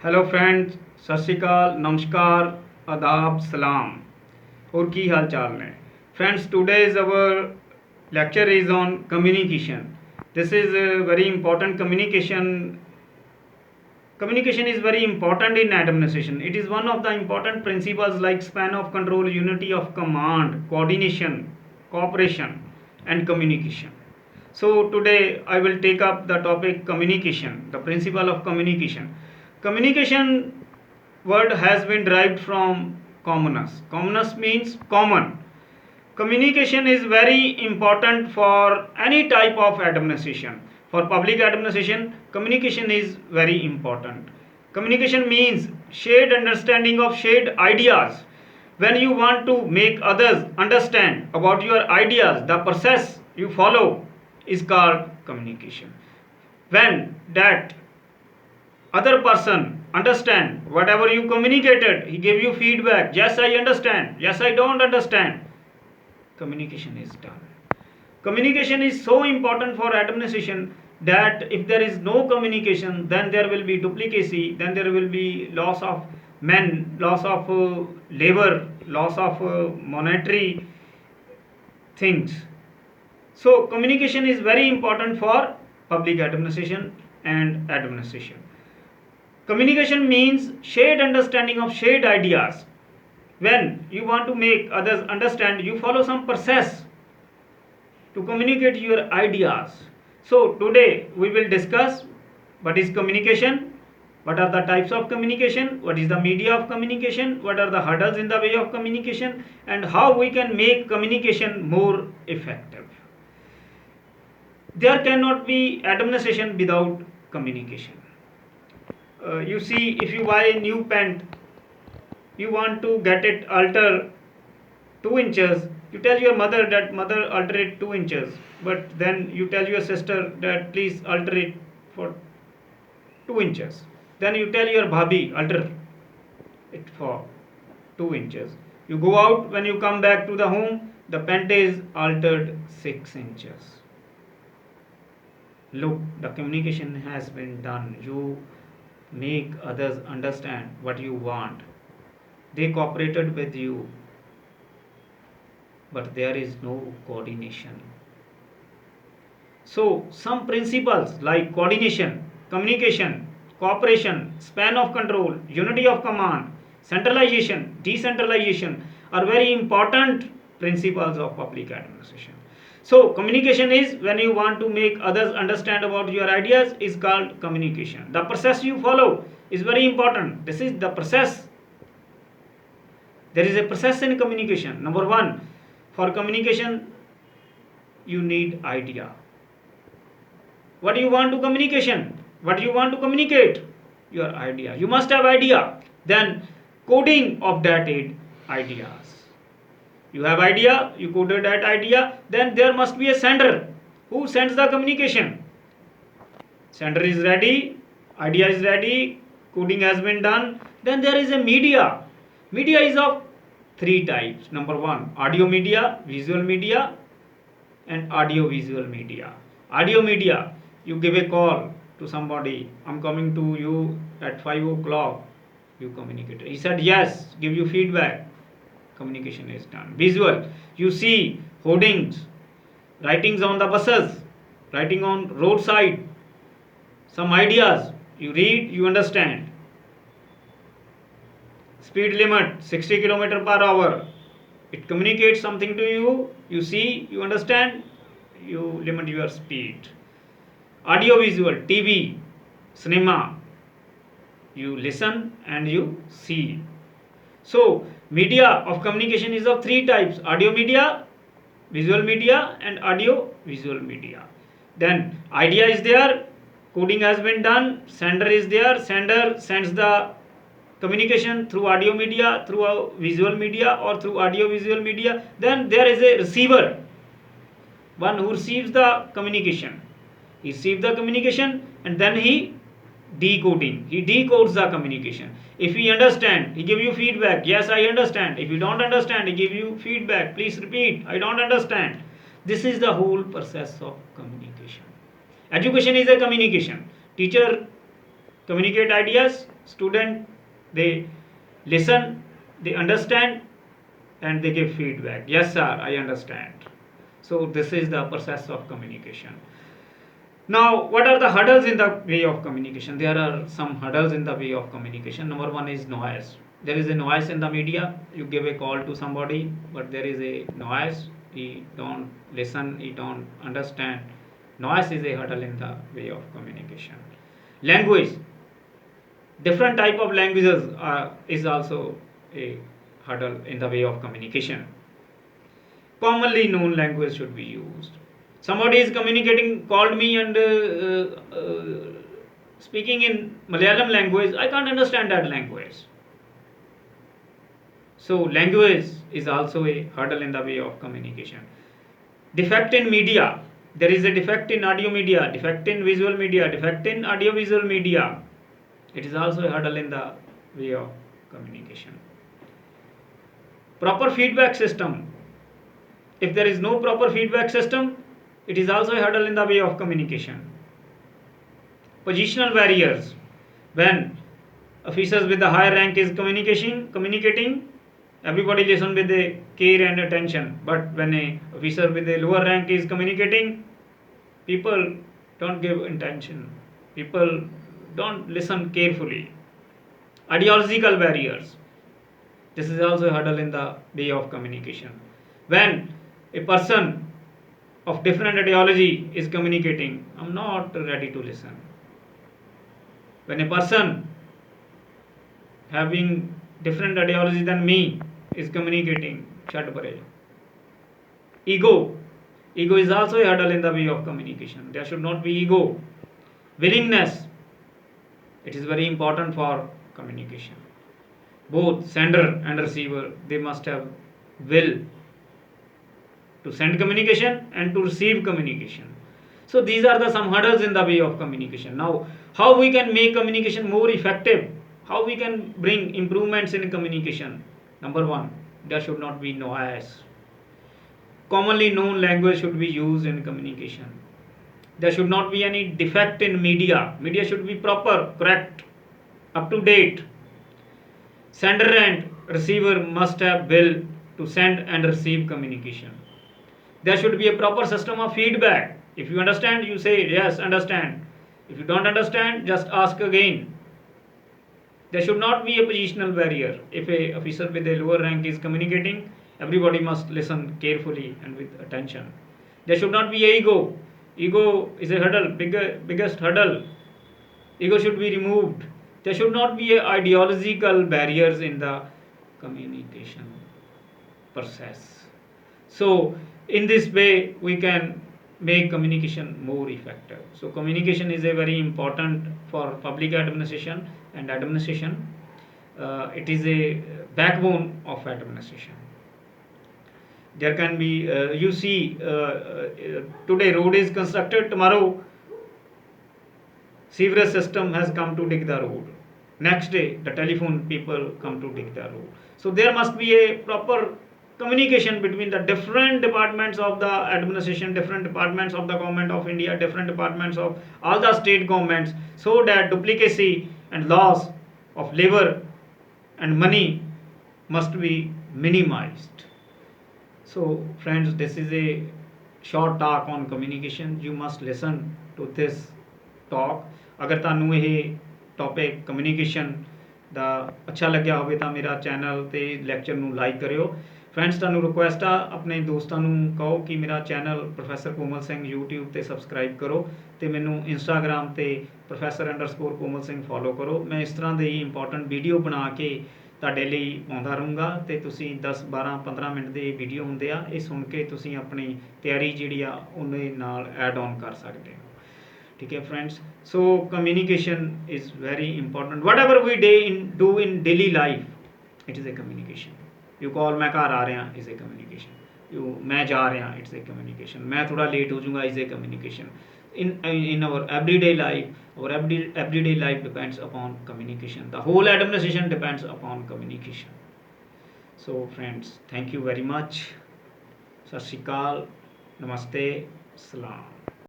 Hello friends, सत श्री अकाल, नमस्कार, आदाब, सलाम और की हाल चाल ने friends. Today's our lecture is on communication. This is very important. Communication is very important in administration. It is one of the important principles like span of control, unity of command, coordination, cooperation, and communication. So today I will take up the topic communication, the principle of communication. Communication word has been derived from commoners. Commoners means common. Communication is very important for any type of administration. For public administration, communication is very important. Communication means shared understanding of shared ideas. When you want to make others understand about your ideas, the process you follow is called communication. When that other person understand whatever you communicated, he give you feedback, yes I understand, yes I don't understand, communication is done. Communication is so important for administration that if there is no communication, then there will be duplicacy, then there will be loss of men, loss of labor, loss of monetary things. So communication is very important for public administration and administration. Communication means shared understanding of shared ideas. When you want to make others understand, you follow some process to communicate your ideas. So today we will discuss what is communication, what are the types of communication, what is the media of communication, what are the hurdles in the way of communication, and how we can make communication more effective. There cannot be administration without communication. You see, if you buy a new pant, you want to get it alter 2 inches, you tell your mother that mother alter it 2 inches, but then you tell your sister that please alter it for 2 inches. Then you tell your bhabhi alter it for 2 inches. You go out, when you come back to the home, the pant is altered 6 inches. Look, the communication has been done. You make others understand what you want. They cooperated with you, but there is no coordination. So, some principles like coordination, communication, cooperation, span of control, unity of command, centralization, decentralization are very important principles of public administration. So, communication is when you want to make others understand about your ideas is called communication. The process you follow is very important. This is the process. There is a process in communication. Number one, for communication, you need idea. What do you want to communication? What do you want to communicate? Your idea. You must have idea. Then coding of that ideas. You have idea, you coded that idea, then there must be a sender. Who sends the communication? Sender is ready, idea is ready, coding has been done. Then there is a media. Media is of 3 types. Number 1, audio media, visual media, and audio visual media. Audio media, you give a call to somebody, I'm coming to you at 5 o'clock, you communicate. He said yes, give you feedback, communication is done. Visual, you see hoardings, writings on the buses, writing on roadside, some ideas, you read, you understand. Speed limit 60 km per hour, it communicates something to you, you see, you understand, you limit your speed. Audio visual, TV, cinema, you listen and you see. So media of communication is of 3 types: audio media, visual media, and audio visual media. Then idea is there, coding has been done, sender is there, sender sends the communication through audio media, through visual media, or through audio visual media. Then there is a receiver, one who receives the communication. He receives the communication and then he decodes the communication. If he understand, he give you feedback, yes I understand. If you don't understand, he give you feedback, please repeat, I don't understand. This is the whole process of communication. Education is a communication. Teacher communicate ideas, student, they listen, they understand, and they give feedback. Yes sir, I understand. So this is the process of communication. Now, what are the hurdles in the way of communication? There are some hurdles in the way of communication. Number one is noise. There is a noise in the media. You give a call to somebody, but there is a noise. He don't listen. He don't understand. Noise is a hurdle in the way of communication. Language. Different type of languages is also a hurdle in the way of communication. Commonly known language should be used. Somebody is communicating, called me and speaking in Malayalam language. I can't understand that language. So language is also a hurdle in the way of communication. Defect in media. There is a defect in audio media, defect in visual media, defect in audio visual media. It is also a hurdle in the way of communication. Proper feedback system. If there is no proper feedback system, it is also a hurdle in the way of communication. Positional barriers. When officers with the higher rank is communicating, everybody listen with the care and attention. But when a officer with a lower rank is communicating, people don't give attention. People don't listen carefully. Ideological barriers. This is also a hurdle in the way of communication. When a person of different ideology is communicating, I'm not ready to listen. When a person having different ideology than me is communicating, chat pare. Ego. Ego is also a hurdle in the way of communication. There should not be ego. Willingness. It is very important for communication. Both sender and receiver, they must have will to send communication and to receive communication. So these are the some hurdles in the way of communication. Now, how we can make communication more effective? How we can bring improvements in communication? Number one, there should not be noise. Commonly known language should be used in communication. There should not be any defect in media. Media should be proper, correct, up to date. Sender and receiver must have will to send and receive communication. There should be a proper system of feedback. If you understand, you say yes, understand. If you don't understand, just ask again. There should not be a positional barrier. If a officer with a lower rank is communicating, everybody must listen carefully and with attention. There should not be ego. Ego is a hurdle, biggest hurdle. Ego should be removed. There should not be a ideological barriers in the communication process. So in this way we can make communication more effective. So communication is a very important for public administration and administration. It is a backbone of administration. There can be you see today road is constructed, tomorrow sewerage system has come to dig the road, next day the telephone people come to dig the road. So there must be a proper communication between the different departments of the administration, different departments of the government of India, different departments of all the state governments, so that duplicacy and loss of labor and money must be minimized. So friends, this is a short talk on communication. You must listen to this talk. अगर ਤੁਹਾਨੂੰ ਇਹ topic communication ਦਾ ਅੱਛਾ ਲੱਗਿਆ ਹੋਵੇ ਤਾਂ ਮੇਰਾ channel ਤੇ lecture ਨੂੰ ਲਾਈਕ ਕਰਿਓ। ਫਰੈਂਡਸ, ਤੁਹਾਨੂੰ ਰਿਕੁਐਸਟ ਆ ਆਪਣੇ ਦੋਸਤਾਂ ਨੂੰ ਕਹੋ ਕਿ ਮੇਰਾ ਚੈਨਲ ਪ੍ਰੋਫੈਸਰ ਕੋਮਲ ਸਿੰਘ YouTube ਤੇ ਸਬਸਕ੍ਰਾਈਬ ਕਰੋ ਤੇ ਮੈਨੂੰ Instagram ਤੇ professor_ਕੋਮਲ ਸਿੰਘ ਫੋਲੋ ਕਰੋ। ਮੈਂ ਇਸ ਤਰ੍ਹਾਂ ਦੇ ਇੰਪੋਰਟੈਂਟ ਵੀਡੀਓ ਬਣਾ ਕੇ ਤੁਹਾਡੇ ਲਈ ਆਉਂਦਾ ਰਹੂੰਗਾ ਤੇ ਤੁਸੀਂ 10 12 15 ਮਿੰਟ ਦੇ ਵੀਡੀਓ ਹੁੰਦੇ ਆ, ਇਹ ਸੁਣ ਕੇ ਤੁਸੀਂ ਆਪਣੀ ਤਿਆਰੀ ਜਿਹੜੀ ਆ ਉਹਦੇ ਨਾਲ ਐਡ ਔਨ ਕਰ ਸਕਦੇ ਹੋ। ठीक है friends, so communication is very important. Whatever we do in daily life it is a communication. You call मैं घर आ रहा इज़ ए कम्युनिकेशन, यू मैं जा रहा इट्स ए कम्युनिकेशन, मैं थोड़ा लेट हो जाऊँगा is a communication. in our everyday life, our everyday life depends upon communication. The whole administration depends upon communication. So friends, thank you very much. Sat Sri Akal, Namaste, Salam.